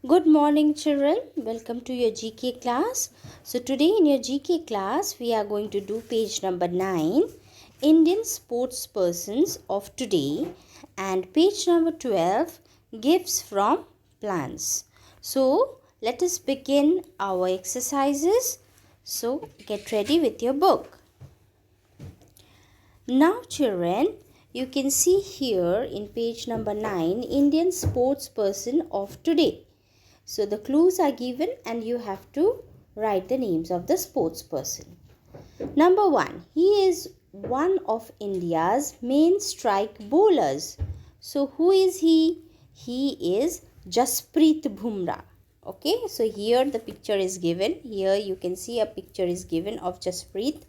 Good morning, children. Welcome to your GK class. So, today in your GK class, we are going to do page number 9, Indian sports persons of today, and page number 12, gifts from plants. So, let us begin our exercises. So, get ready with your book. Now, children, you can see here in page number 9, Indian sports person of today. So the clues are given and you have to write the names of the sports person. Number 1, he is one of India's main strike bowlers. So who is he? He is Jasprit Bumrah. Okay, so here the picture is given. Here you can see a picture is given of Jasprit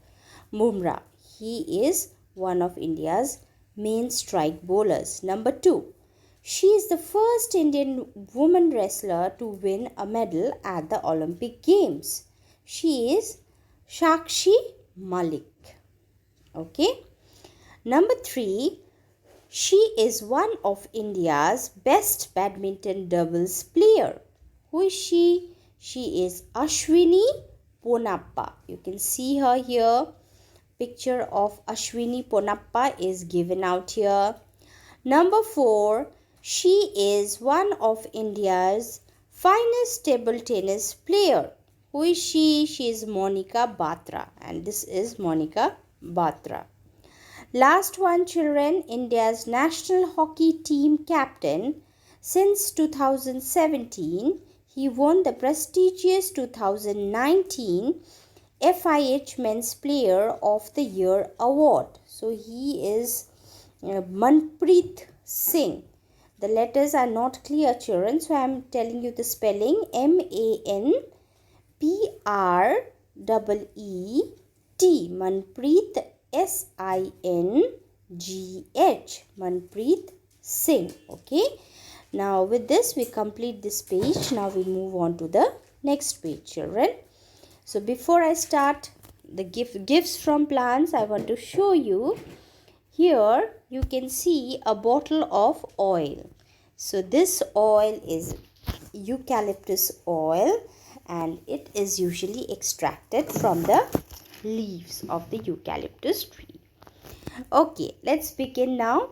Bumrah. He is one of India's main strike bowlers. Number 2, she is the first Indian woman wrestler to win a medal at the Olympic Games. She is Sakshi Malik. Okay. Number 3, she is one of India's best badminton doubles player. Who is she? She is Ashwini Ponappa. You can see her here. Picture of Ashwini Ponappa is given out here. Number 4, she is one of India's finest table tennis player. Who is she? She is Monika Batra, and this is Monika Batra. Last one, children, India's national hockey team captain. Since 2017, he won the prestigious 2019 FIH Men's Player of the Year award. So he is Manpreet Singh. The letters are not clear, children, so I am telling you the spelling. MANPREET. Manpreet SINGH. Manpreet Singh. Okay. Now with this we complete this page. Now we move on to the next page, children. So before I start the gifts from plants, I want to show you. Here you can see a bottle of oil. So this oil is eucalyptus oil and it is usually extracted from the leaves of the eucalyptus tree. Okay, let's begin now.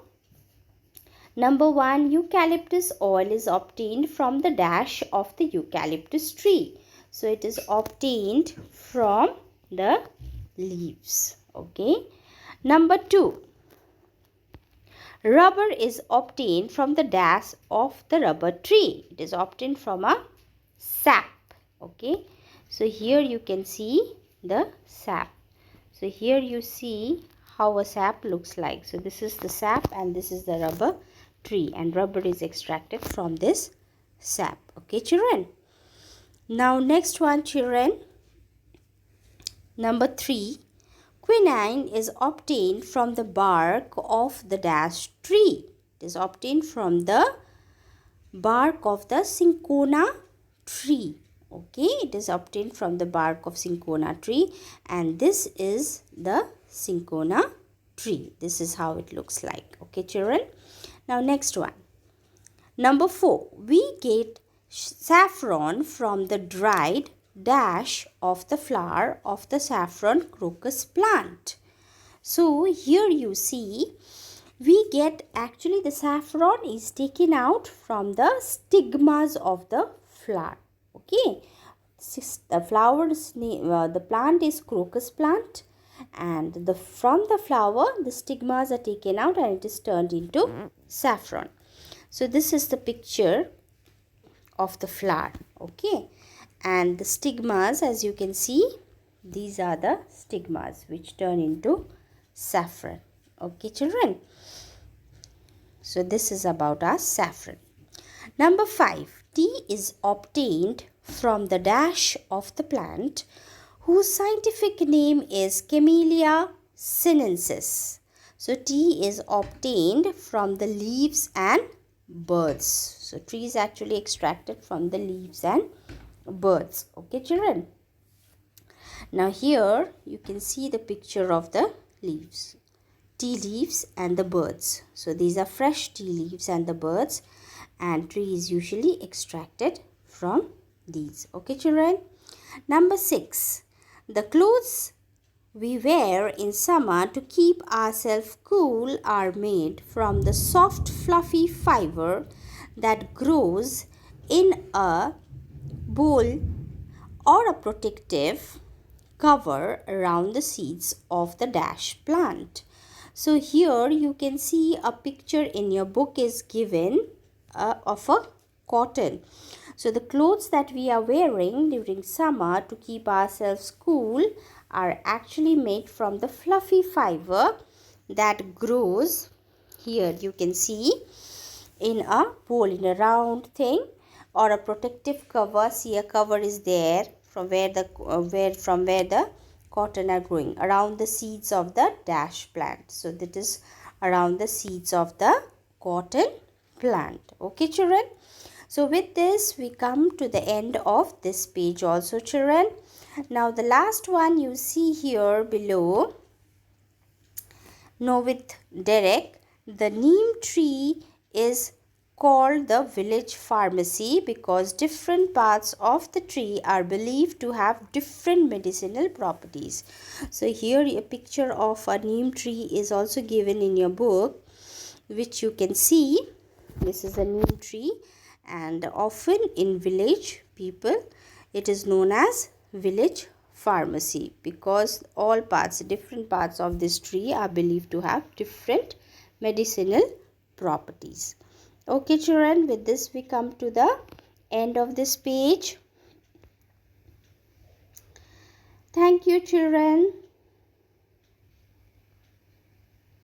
Number 1, eucalyptus oil is obtained from the dash of the eucalyptus tree. So it is obtained from the leaves. Okay. Number 2, rubber is obtained from the dash of the rubber tree. It is obtained from a sap. Okay. So here you can see the sap. So here you see how a sap looks like. So this is the sap and this is the rubber tree, and rubber is extracted from this sap. Okay, children. Now next one, children. Number 3, quinine is obtained from the bark of the dash tree. It is obtained from the bark of the cinchona tree. Okay, it is obtained from the bark of cinchona tree, and this is the cinchona tree. This is how it looks like. Okay, children. Now next one. Number 4, we get saffron from the dried dash of the flower of the saffron crocus plant. So here you see we get, actually the saffron is taken out from the stigmas of the flower. Okay, the flower's name, the plant is crocus plant, and from the flower the stigmas are taken out and it is turned into saffron. So this is the picture of the flower. Okay, and the stigmas, as you can see, these are the stigmas which turn into saffron. Okay, children. So this is about our saffron. Number 5, tea is obtained from the dash of the plant whose scientific name is Camellia sinensis. So tea is obtained from the leaves and birds. So tree is actually extracted from the leaves and birds. Okay, children. Now here you can see the picture of the leaves, tea leaves and the birds. So these are fresh tea leaves and the birds, and tree is usually extracted from these. Okay, children. Number 6. The clothes we wear in summer to keep ourselves cool are made from the soft fluffy fiber that grows in a bowl or a protective cover around the seeds of the dash plant. So here you can see a picture in your book is given of a cotton. So the clothes that we are wearing during summer to keep ourselves cool are actually made from the fluffy fiber that grows here. You can see in a bowl, in a round thing, or a protective cover. See, a cover is there from where the cotton are growing around the seeds of the dash plant. So that is around the seeds of the cotton plant. Okay, children. So with this we come to the end of this page also, children. Now the last one you see here below. Now with Derek, the neem tree is called the village pharmacy because different parts of the tree are believed to have different medicinal properties. So here a picture of a neem tree is also given in your book, which you can see. This is a neem tree, and often in village people it is known as village pharmacy because different parts of this tree are believed to have different medicinal properties. Okay, children, with this we come to the end of this page. Thank you, children.